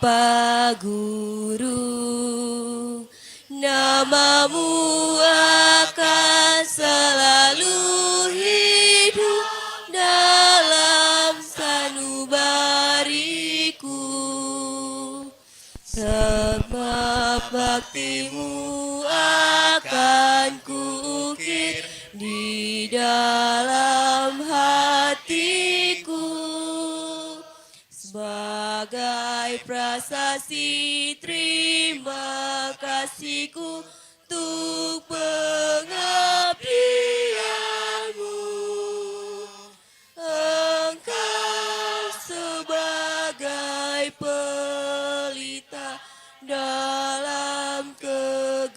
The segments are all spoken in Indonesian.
Bapak Guru, namamu akan selalu hidup dalam sanubariku. Sebab baktimu akan kuukir di dalam hatiku. Sebagai prasasti terima kasihku untuk pengabdianmu. Engkau sebagai pelita dalam kegelapan.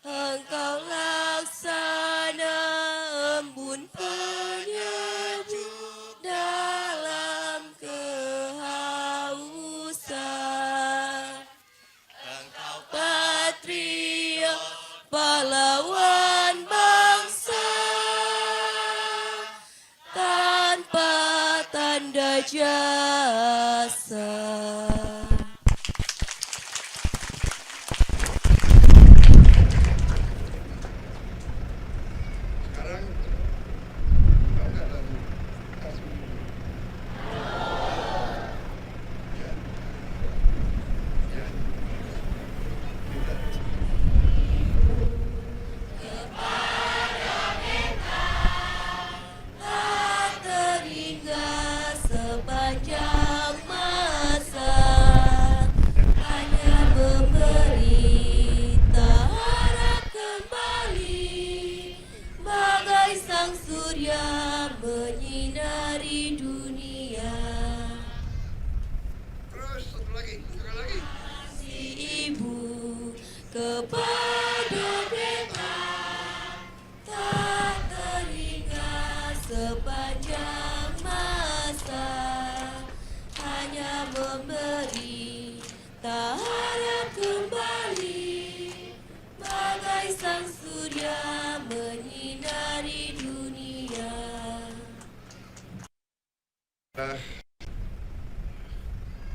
Engkau laksana embun penyejuk dalam kehausan. Engkau patria pahlawan bangsa, tanpa tanda jasa. Sepanjang masa hanya memberi harap kembali, bagai sang surya menyinari dunia. Terus satu lagi, sekali lagi. Si ibu kepada beta tak teringat sepanjang masa, hanya memberi tak harap kembali, bagai sang surya menyinari dunia.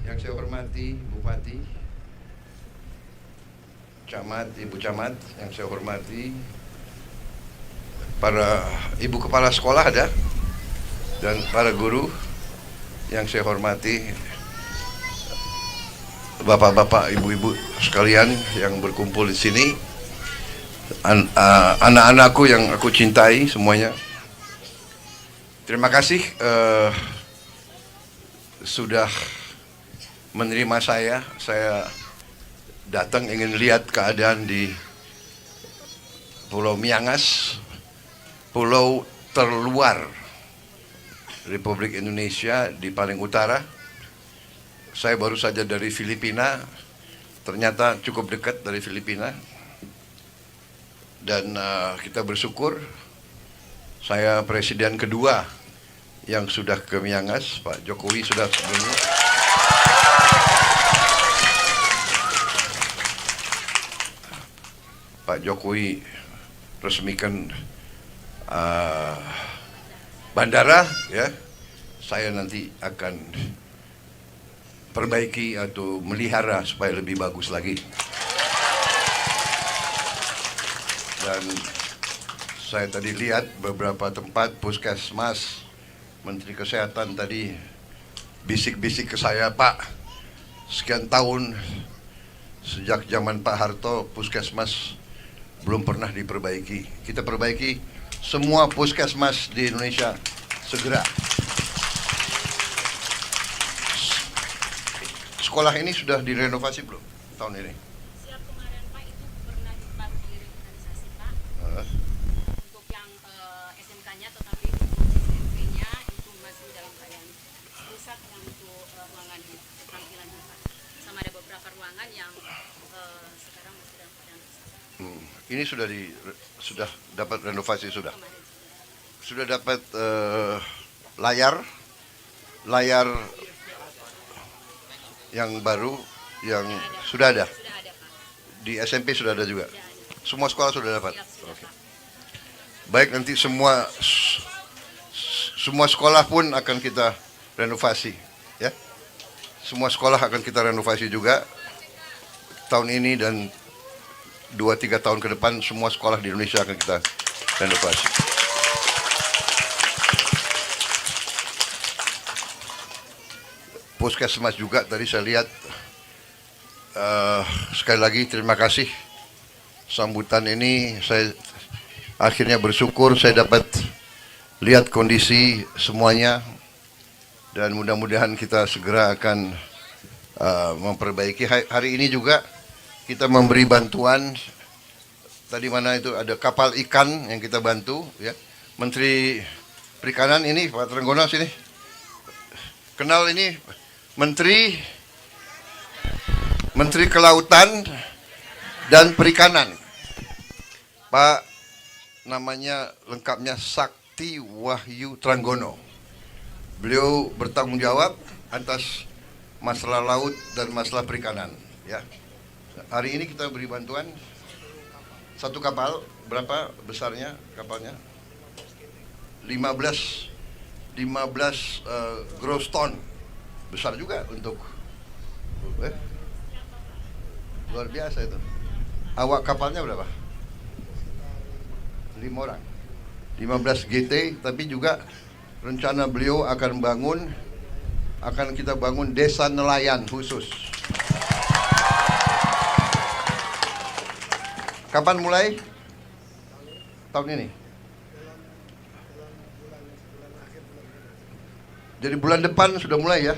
Yang saya hormati Bupati, Camat, Ibu Camat, yang saya hormati para Ibu Kepala Sekolah ada, dan para guru yang saya hormati, bapak-bapak, ibu-ibu sekalian yang berkumpul di sini, anak-anakku yang aku cintai semuanya. Terima kasih sudah menerima saya. Saya datang ingin lihat keadaan di Pulau Miangas, pulau terluar Republik Indonesia di paling utara. Saya baru saja dari Filipina, ternyata cukup dekat dari Filipina. Dan kita bersyukur saya presiden kedua yang sudah ke Miangas. Pak Jokowi sudah sebelumnya. Pak Jokowi resmikan bandara, ya. Saya nanti akan perbaiki atau melihara supaya lebih bagus lagi. Dan saya tadi lihat beberapa tempat puskesmas, Menteri Kesehatan tadi bisik-bisik ke saya, Pak, sekian tahun sejak zaman Pak Harto puskesmas belum pernah diperbaiki. Kita perbaiki semua puskesmas di Indonesia segera. Sekolah ini sudah direnovasi belum tahun ini? Siap kemarin Pak, itu pernah baru direvitalisasi Pak. Untuk yang SMK-nya, tetapi untuk SMP-nya itu masih dalam keadaan rusak, yang untuk ruangan di tampilan Pak. Sama ada beberapa ruangan yang sekarang masih dalam keadaan rusak. Ini sudah dapat renovasi sudah. Sudah dapat layar yang baru yang sudah ada. Sudah ada Pak. Di SMP sudah ada juga. Sudah ada. Semua sekolah sudah dapat. Siap, sudah, Oke. Pak. Baik, nanti semua sekolah pun akan kita renovasi. ya. Semua sekolah akan kita renovasi juga tahun ini dan 2-3 tahun ke depan. Semua sekolah di Indonesia akan kita renovasi. Puskesmas juga tadi saya lihat. Sekali lagi terima kasih sambutan ini. Saya akhirnya bersyukur saya dapat lihat kondisi semuanya, dan mudah-mudahan kita segera akan memperbaiki. Hari ini juga kita memberi bantuan. Tadi mana itu ada kapal ikan yang kita bantu, ya. Menteri Perikanan ini Pak Trenggono sini. Kenal ini Menteri Kelautan dan Perikanan, Pak, namanya lengkapnya Sakti Wahyu Trenggono. Beliau bertanggung jawab atas masalah laut dan masalah perikanan, ya. Hari ini kita beri bantuan satu kapal. Berapa besarnya kapalnya? 15 gross ton. Besar juga untuk luar biasa itu. Awak kapalnya berapa? 5 orang. 15 GT, tapi juga rencana beliau akan kita bangun desa nelayan khusus. Kapan mulai? Tahun ini. Jadi bulan depan sudah mulai ya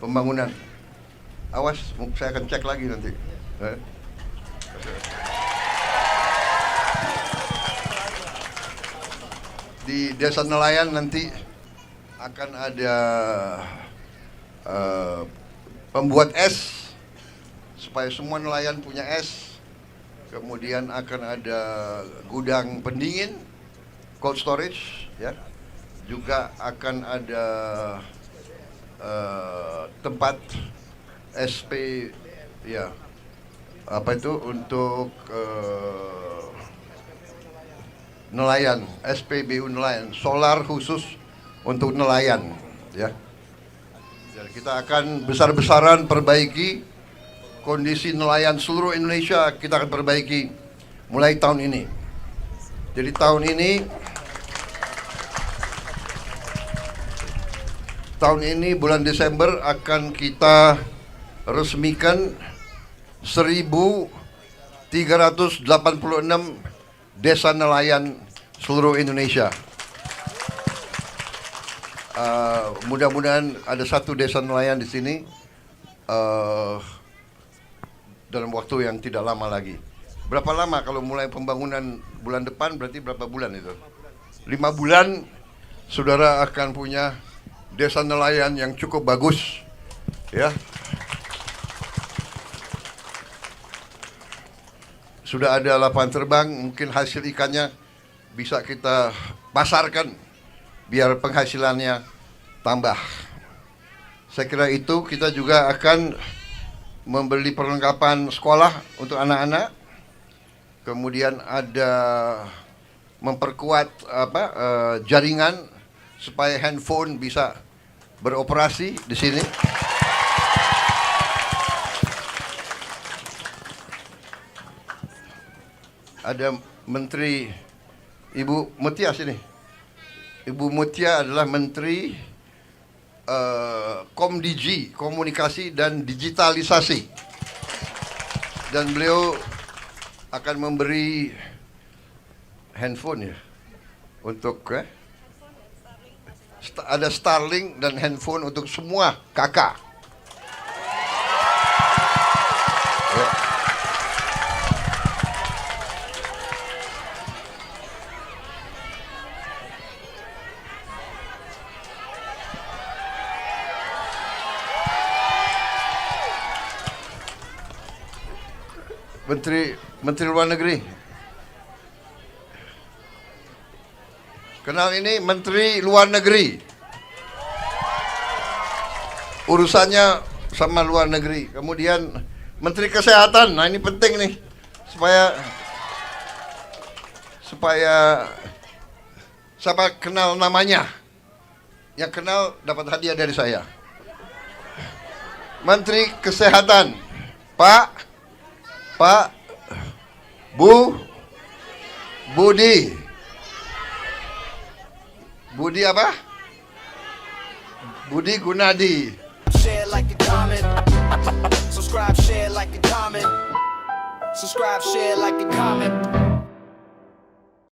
pembangunan. Awas, saya akan cek lagi nanti. Di desa nelayan nanti akan ada pembuat es supaya semua nelayan punya es. Kemudian akan ada gudang pendingin, cold storage, ya. Juga akan ada tempat SP, ya, apa itu untuk nelayan, SPBU nelayan, solar khusus untuk nelayan, ya. Jadi kita akan besar-besaran perbaiki kondisi nelayan seluruh Indonesia. Kita akan perbaiki mulai tahun ini. Jadi tahun ini bulan Desember akan kita resmikan 1.386 desa nelayan seluruh Indonesia. Mudah-mudahan ada satu desa nelayan di sini dalam waktu yang tidak lama lagi. Berapa lama kalau mulai pembangunan bulan depan? Berarti berapa bulan itu? 5 bulan saudara akan punya desa nelayan yang cukup bagus, ya. Sudah ada lapangan terbang, mungkin hasil ikannya bisa kita pasarkan biar penghasilannya tambah. Saya kira itu. Kita juga akan membeli perlengkapan sekolah untuk anak-anak. Kemudian ada memperkuat jaringan supaya handphone bisa beroperasi di sini. Ada Menteri Ibu Mutia sini. Ibu Mutia adalah Menteri Komdigi, Komunikasi dan Digitalisasi. Dan beliau akan memberi handphone, ya, untuk ada Starlink dan handphone untuk semua kakak. Ya. Menteri Luar Negeri. Kenal ini Menteri Luar Negeri. Urusannya sama luar negeri. Kemudian Menteri Kesehatan. Nah, ini penting nih supaya siapa kenal namanya. Yang kenal dapat hadiah dari saya. Menteri Kesehatan, Pak Budi apa? Budi Gunadi. Share like a comment. Subscribe, share like a comment. Subscribe, share like a comment.